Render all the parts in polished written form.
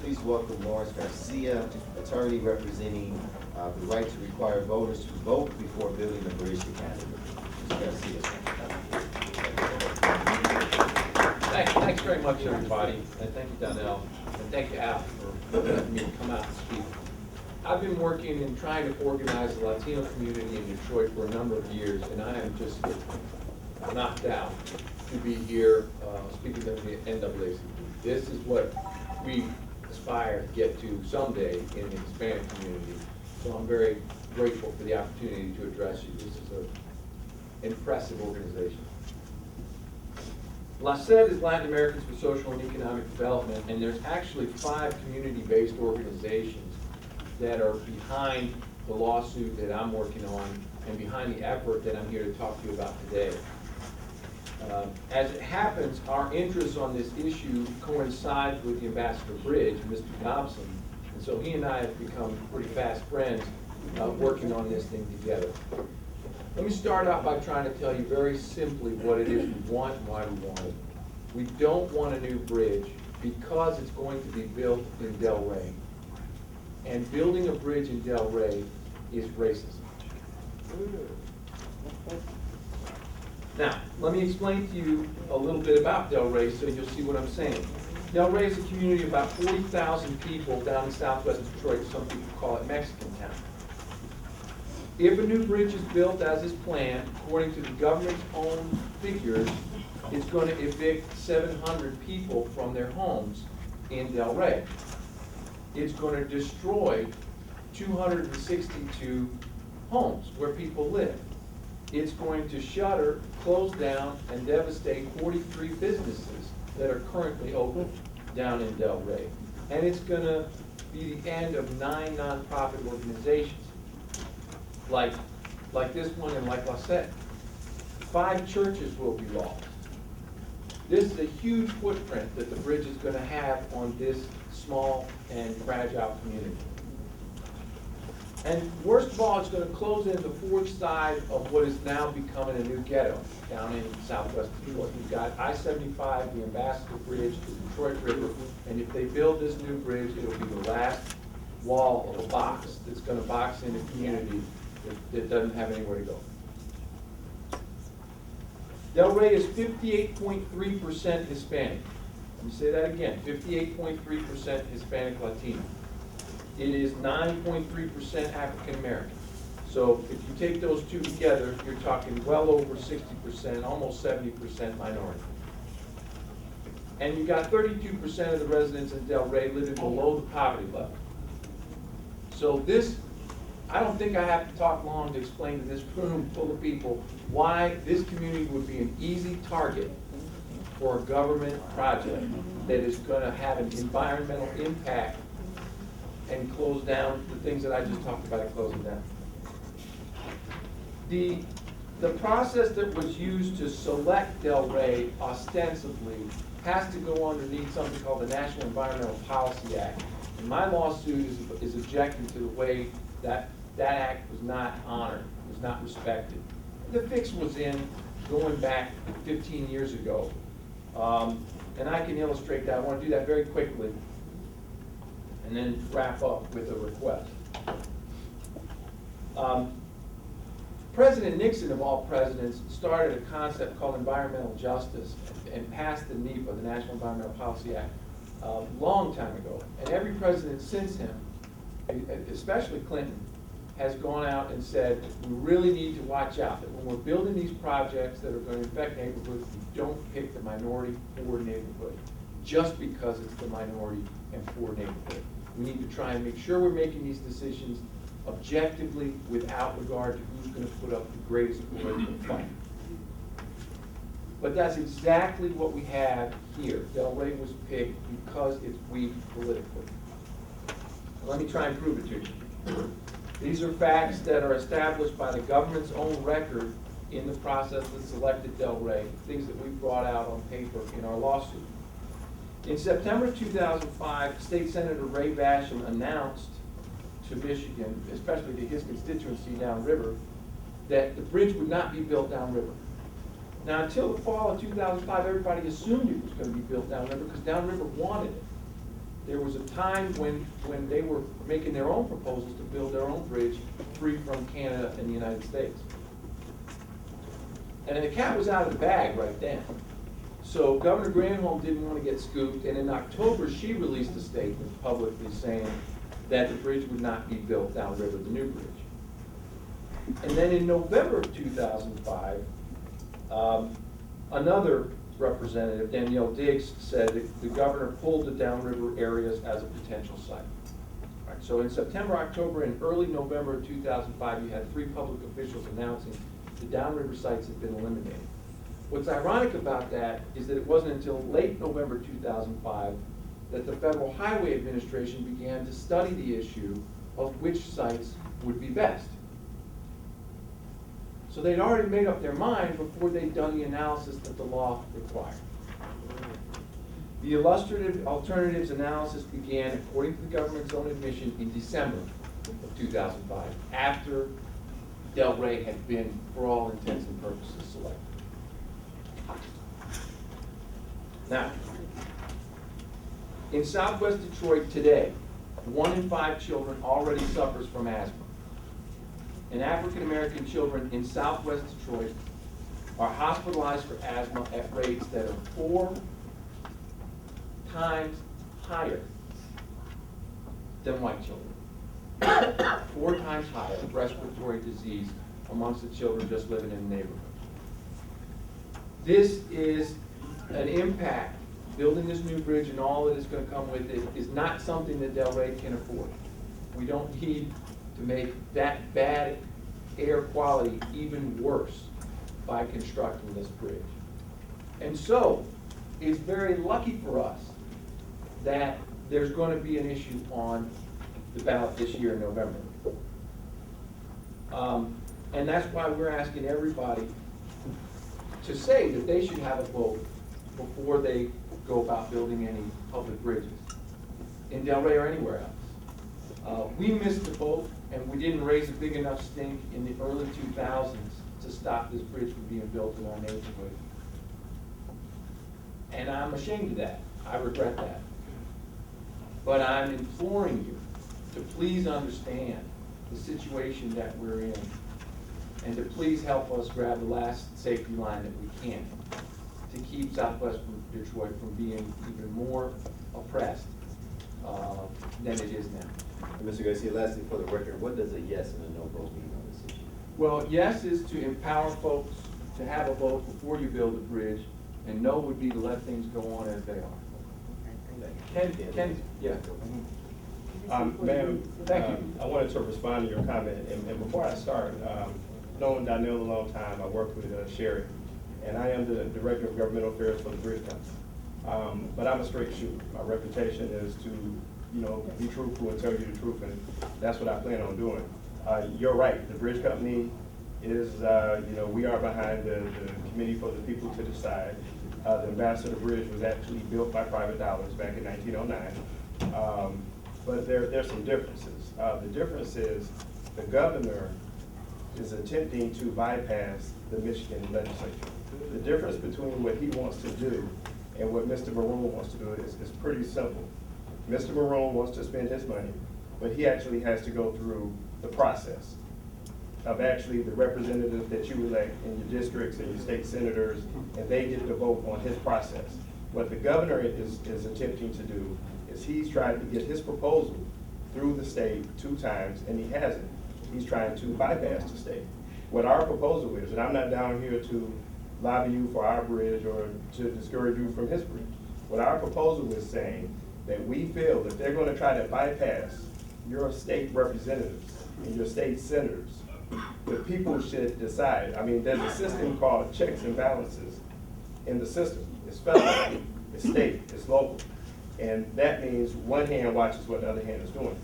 please welcome Lawrence Garcia, attorney representing the right to require voters to vote before building a bridge to Canada. Mr. Garcia. Thanks very much, everybody, and thank you, Donnell, and thank you, Al, for letting me come out and speak. I've been working and trying to organize the Latino community in Detroit for a number of years, and I am just knocked out to be here speaking to the NAACP. This is what we aspire to get to someday in the Hispanic community. So I'm very grateful for the opportunity to address you. This is an impressive organization. LACET is Latin Americans for Social and Economic Development, and there's actually 5 community-based organizations that are behind the lawsuit that I'm working on and behind the effort that I'm here to talk to you about today. As it happens, our interests on this issue coincide with the Ambassador Bridge, Mr. Dobson, and so he and I have become pretty fast friends working on this thing together. Let me start out by trying to tell you very simply what it is we want and why we want it. We don't want a new bridge because it's going to be built in Del Rey. And building a bridge in Del Rey is racism. Now, let me explain to you a little bit about Del Rey so you'll see what I'm saying. Del Rey is a community of about 40,000 people down in southwest Detroit. Some people call it Mexican Town. If a new bridge is built as is planned, according to the government's own figures, it's going to evict 700 people from their homes in Del Rey. It's going to destroy 262 homes where people live. It's going to shutter, close down, and devastate 43 businesses that are currently open down in Del Rey. And it's going to be the end of 9 nonprofit organizations, like this one and like LACET. 5 churches will be lost. This is a huge footprint that the bridge is going to have on this small and fragile community. And worst of all, it's going to close in the 4th side of what is now becoming a new ghetto down in southwest Detroit. You've got I-75, the Ambassador Bridge, the Detroit River, and if they build this new bridge, it'll be the last wall of a box that's going to box in a community that doesn't have anywhere to go. Del Rey is 58.3% Hispanic. Let me say that again, 58.3% Hispanic Latino. It is 9.3% African American. So if you take those two together, you're talking well over 60%, almost 70% minority. And you've got 32% of the residents in Del Rey living below the poverty level. So this, I don't think I have to talk long to explain to this room full of people why this community would be an easy target for a government project that is going to have an environmental impact and close down the things that I just talked about and closing down. The process that was used to select Del Rey ostensibly has to go underneath something called the National Environmental Policy Act. And my lawsuit is objecting to the way that act was not honored, was not respected. The fix was in going back 15 years ago. And I can illustrate that. I want to do that very quickly and then wrap up with a request. President Nixon, of all presidents, started a concept called environmental justice and passed the NEPA, the National Environmental Policy Act, a long time ago. And every president since him, especially Clinton, has gone out and said, we really need to watch out that when we're building these projects that are going to affect neighborhoods, we don't pick the minority poor neighborhood just because it's the minority and poor neighborhood. We need to try and make sure we're making these decisions objectively without regard to who's going to put up the greatest political fight. But that's exactly what we have here. Del Rey was picked because it's weak politically. Let me try and prove it to you. These are facts that are established by the government's own record in the process that selected Del Rey, things that we brought out on paper in our lawsuit. In September 2005, State Senator Ray Basham announced to Michigan, especially to his constituency downriver, that the bridge would not be built downriver. Now, until the fall of 2005, everybody assumed it was going to be built downriver because downriver wanted it. there was a time when they were making their own proposals to build their own bridge free from Canada and the United States. And the cat was out of the bag right then. So Governor Granholm didn't want to get scooped, and in October, she released a statement publicly saying that the bridge would not be built downriver, the new bridge. And then in November of 2005, another representative, Danielle Diggs, said that the governor pulled the downriver areas as a potential site. All right, so in September, October, and early November of 2005, you had 3 public officials announcing the downriver sites had been eliminated. What's ironic about that is that it wasn't until late November 2005 that the Federal Highway Administration began to study the issue of which sites would be best. So they'd already made up their mind before they'd done the analysis that the law required. The illustrative alternatives analysis began, according to the government's own admission, in December of 2005, after Del Rey had been, for all intents and purposes, selected. Now, in Southwest Detroit today, 1 in 5 children already suffers from asthma. And African American children in Southwest Detroit are hospitalized for asthma at rates that are 4 times higher than white children. 4 times higher respiratory disease amongst the children just living in the neighborhood. This is an impact. Building this new bridge and all that is going to come with it is not something that Del Rey can afford. We don't need to make that bad air quality even worse by constructing this bridge. And so, it's very lucky for us that there's going to be an issue on the ballot this year in November. And that's why we're asking everybody to say that they should have a vote before they go about building any public bridges in Del Rey or anywhere else. We missed the boat, and we didn't raise a big enough stink in the early 2000s to stop this bridge from being built in our neighborhood. And I'm ashamed of that. I regret that. But I'm imploring you to please understand the situation that we're in, and to please help us grab the last safety line that we can to keep Southwest Detroit from being even more oppressed than it is now. Mr. Garcia, lastly, for the record, what does a yes and a no vote mean on this issue? Well, yes is to empower folks to have a vote before you build a bridge, and no would be to let things go on as they are. Ken, yeah. Ma'am, Thank you. I wanted to respond to your comment, and before I start, known Donnell a long time, I worked with Sherry, and I am the Director of Governmental Affairs for the Bridge Company. But I'm a straight shooter. My reputation is to, be truthful and tell you the truth, and that's what I plan on doing. You're right, the Bridge Company is, we are behind the Committee for the People to Decide. The Ambassador Bridge was actually built by private dollars back in 1909. But there's some differences. The difference is the governor is attempting to bypass the Michigan legislature. The difference between what he wants to do and what Mr. Marone wants to do is pretty simple. Mr. Marone wants to spend his money, but he actually has to go through the process of actually the representatives that you elect in your districts and your state senators, and they get to vote on his process. What the governor is attempting to do is he's trying to get his proposal through the state 2 times, and he hasn't. He's trying to bypass the state. What our proposal is, and I'm not down here to lobby you for our bridge or to discourage you from his bridge. What our proposal is saying that we feel that they're going to try to bypass your state representatives and your state senators. The people should decide. I mean, there's a system called checks and balances in the system. It's federal, it's state, it's local. And that means one hand watches what the other hand is doing.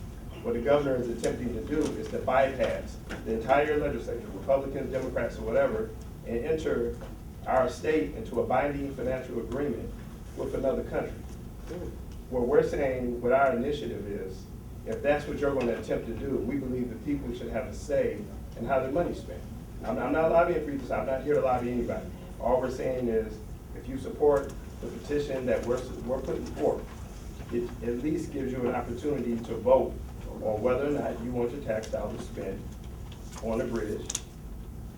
What the governor is attempting to do is to bypass the entire legislature, Republicans, Democrats, or whatever, and enter our state into a binding financial agreement with another country. What we're saying, what our initiative is, if that's what you're going to attempt to do, we believe that people should have a say in how their money's spent. I'm not lobbying for you, I'm not here to lobby anybody. All we're saying is, if you support the petition that we're putting forth, it at least gives you an opportunity to vote on whether or not you want your tax dollars spent on a bridge.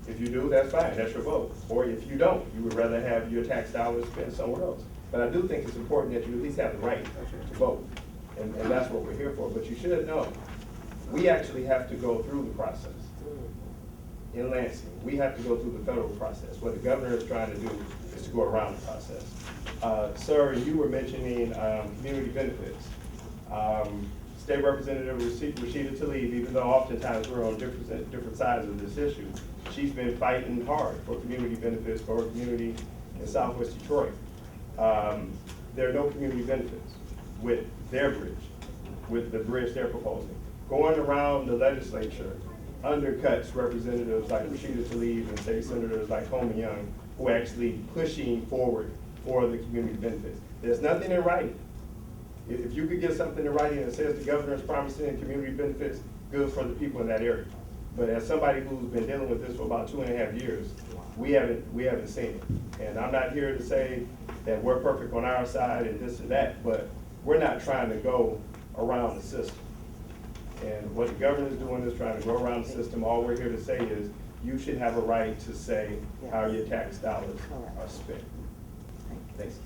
If you do, that's fine, that's your vote. Or if you don't, you would rather have your tax dollars spent somewhere else. But I do think it's important that you at least have the right to vote, and that's what we're here for. But you should know, we actually have to go through the process. In Lansing, we have to go through the federal process. What the governor is trying to do is to go around the process. Sir, you were mentioning community benefits. State Representative Rashida Tlaib, even though oftentimes we're on different sides of this issue, she's been fighting hard for community benefits for her community in Southwest Detroit. There are no community benefits with their bridge, with the bridge they're proposing. Going around the legislature undercuts representatives like Rashida Tlaib and state senators like Coleman Young, who are actually pushing forward for the community benefits. There's nothing in writing. If you could get something in writing that says the governor is promising community benefits, good for the people in that area. But as somebody who's been dealing with this for about 2.5 years, we haven't seen it. And I'm not here to say that we're perfect on our side and this and that, but we're not trying to go around the system. And what the governor is doing is trying to go around the system. All we're here to say is you should have a right to say how your tax dollars are spent. Thanks,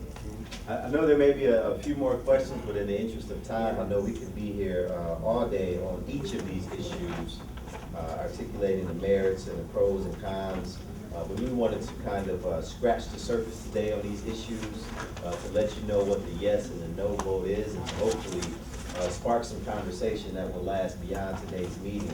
Ken. I know there may be a few more questions, but in the interest of time, I know we could be here all day on each of these issues, articulating the merits and the pros and cons. But we wanted to kind of scratch the surface today on these issues, to let you know what the yes and the no vote is, and to hopefully spark some conversation that will last beyond today's meeting.